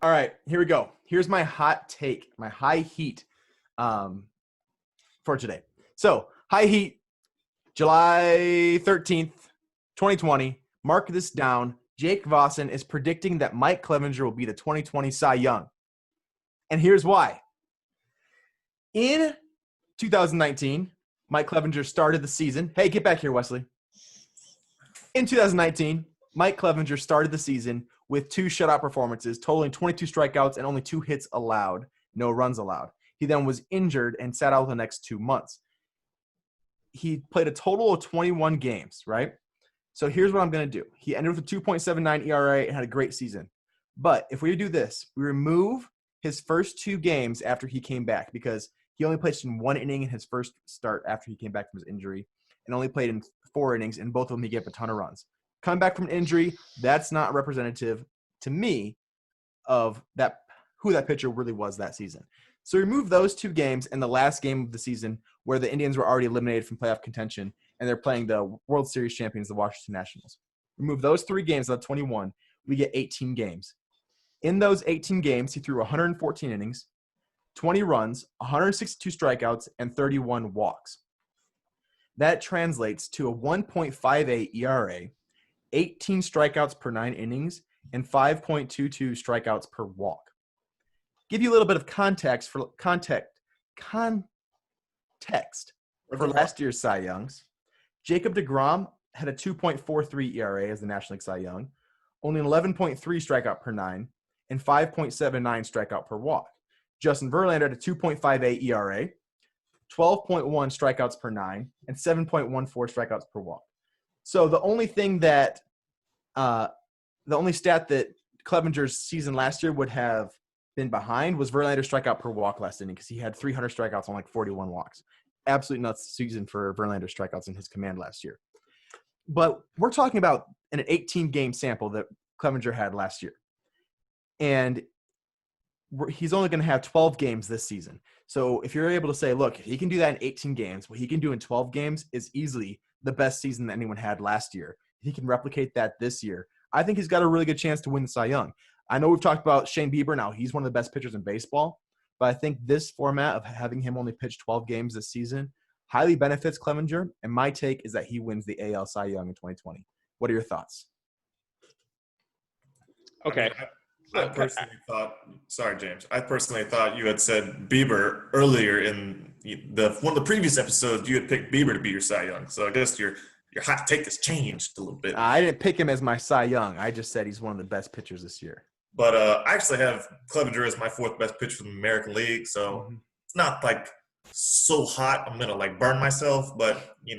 All right, here we go. Here's my hot take, my high heat for today. So, high heat, July 13th, 2020. Mark this down. Jake Vossen is predicting that Mike Clevinger will be the 2020 Cy Young. And here's why. In 2019, Mike Clevinger started the season. Hey, get back here, Wesley. In 2019, Mike Clevinger started the season with 2 shutout performances, totaling 22 strikeouts and only 2 hits allowed, no runs allowed. He then was injured and sat out the next 2 months. He played a total of 21 games, right? So here's what I'm going to do. He ended with a 2.79 ERA and had a great season. But if we do this, we remove his first 2 games after he came back because he only played in 1 inning in his first start after he came back from his injury and only played in 4 innings. In both of them, he gave up a ton of runs. Coming back from an injury, that's not representative to me of that who that pitcher really was that season. So remove those 2 games and the last game of the season where the Indians were already eliminated from playoff contention and they're playing the World Series champions, the Washington Nationals. Remove those 3 games out of 21, we get 18 games. In those 18 games, he threw 114 innings, 20 runs, 162 strikeouts, and 31 walks. That translates to a 1.58 ERA, 18 strikeouts per 9 innings, and 5.22 strikeouts per walk. Give you a little bit of context for last year's Cy Youngs. Jacob deGrom had a 2.43 ERA as the National League Cy Young, only an 11.3 strikeout per 9, and 5.79 strikeout per walk. Justin Verlander had a 2.58 ERA, 12.1 strikeouts per 9, and 7.14 strikeouts per walk. So the only stat that Clevinger's season last year would have been behind was Verlander's strikeout per walk last inning because he had 300 strikeouts on like 41 walks. Absolutely nuts season for Verlander's strikeouts in his command last year. But we're talking about an 18-game sample that Clevinger had last year. And he's only going to have 12 games this season. So if you're able to say, look, he can do that in 18 games, what he can do in 12 games is easily the best season that anyone had last year. He can replicate that this year. I think he's got a really good chance to win the Cy Young. I know we've talked about Shane Bieber now. He's one of the best pitchers in baseball. But I think this format of having him only pitch 12 games this season highly benefits Clevinger. And my take is that he wins the AL Cy Young in 2020. What are your thoughts? Okay. I personally thought – sorry, James. I personally thought you had said Bieber earlier in one of the previous episodes. You had picked Bieber to be your Cy Young. So I guess your hot take has changed a little bit. I didn't pick him as my Cy Young. I just said he's one of the best pitchers this year. But I actually have Clevinger as my 4th best pitcher from the American League. So it's not like so hot I'm going to like burn myself. But, you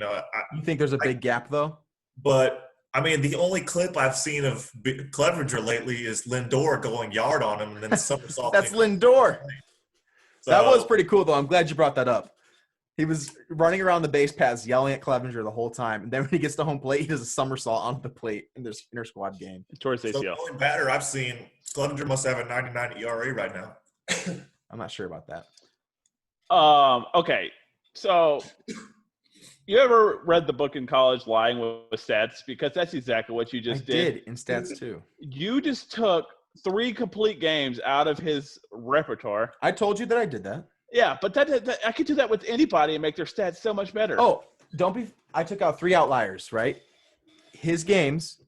think there's a big gap though? But – I mean, the only clip I've seen of Clevinger lately is Lindor going yard on him and then somersault. That's Lindor. So, that was pretty cool, though. I'm glad you brought that up. He was running around the base paths yelling at Clevinger the whole time. And then when he gets to home plate, he does a somersault onto the plate in this inter-squad game. Towards ACL. So the only batter I've seen, Clevinger must have a 99 ERA right now. I'm not sure about that. Okay. So – you ever read the book in college, Lying with Stats? Because that's exactly what you just did. I did, in Stats too. You just took 3 complete games out of his repertoire. I told you that I did that. Yeah, but that I could do that with anybody and make their stats so much better. Oh, I took out 3 outliers, right? His games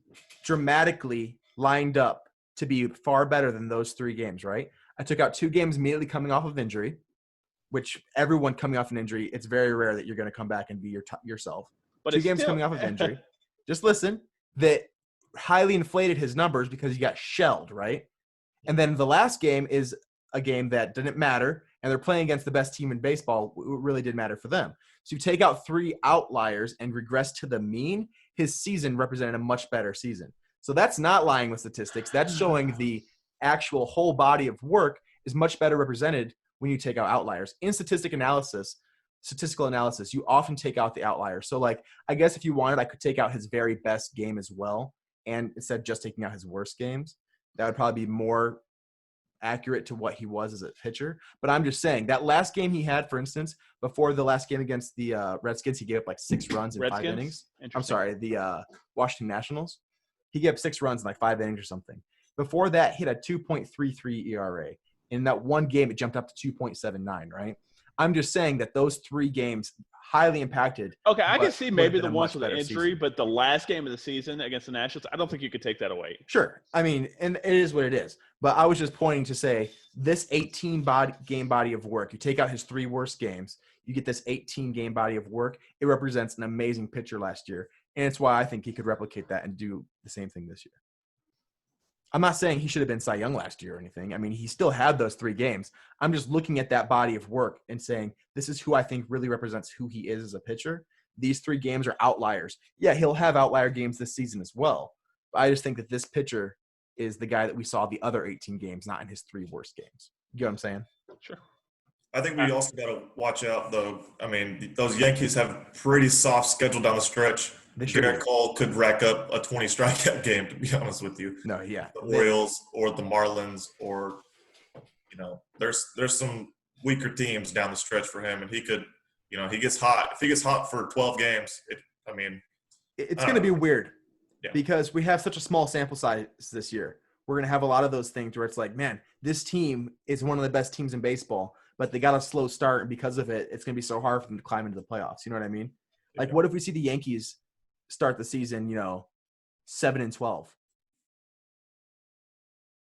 dramatically lined up to be far better than those 3 games, right? I took out 2 games immediately coming off of injury, which everyone coming off an injury, it's very rare that you're going to come back and be yourself. But 2 games coming off of injury. Just listen, that highly inflated his numbers because he got shelled, right? And then the last game is a game that didn't matter, and they're playing against the best team in baseball. It really did matter for them. So you take out 3 outliers and regress to the mean, his season represented a much better season. So that's not lying with statistics. That's showing the actual whole body of work is much better represented when you take out outliers. In statistical analysis, you often take out the outliers. So, like, I guess if you wanted, I could take out his very best game as well, and instead of just taking out his worst games, that would probably be more accurate to what he was as a pitcher. But I'm just saying, that last game he had, for instance, before the last game against the Redskins, he gave up like 6 runs in 5 innings. I'm sorry, the Washington Nationals. He gave up 6 runs in like 5 innings or something. Before that, he had a 2.33 ERA. In that one game, it jumped up to 2.79, right? I'm just saying that those 3 games highly impacted. Okay, I can what see would maybe have the been a ones much with the better injury, season. but the last game of the season against the Nationals, I don't think you could take that away. Sure. I mean, and it is what it is. But I was just pointing to say this 18-game body of work, you take out his 3 worst games, you get this 18-game body of work. It represents an amazing pitcher last year. And it's why I think he could replicate that and do the same thing this year. I'm not saying he should have been Cy Young last year or anything. I mean, he still had those 3 games. I'm just looking at that body of work and saying, this is who I think really represents who he is as a pitcher. These 3 games are outliers. Yeah, he'll have outlier games this season as well. But I just think that this pitcher is the guy that we saw the other 18 games, not in his 3 worst games. You get what I'm saying? Sure. I think we also got to watch out, though. I mean, those Yankees have a pretty soft schedule down the stretch. They sure Garrett do. Cole could rack up a 20 strikeout game, to be honest with you. No, yeah. The Orioles or the Marlins, or there's some weaker teams down the stretch for him, and he could, he gets hot. If he gets hot for 12 games, It's going to be weird Yeah. because we have such a small sample size this year. We're going to have a lot of those things where it's like, man, this team is one of the best teams in baseball, but they got a slow start, and because of it, it's going to be so hard for them to climb into the playoffs. You know what I mean? Like, what if we see the Yankees start the season, 7-12,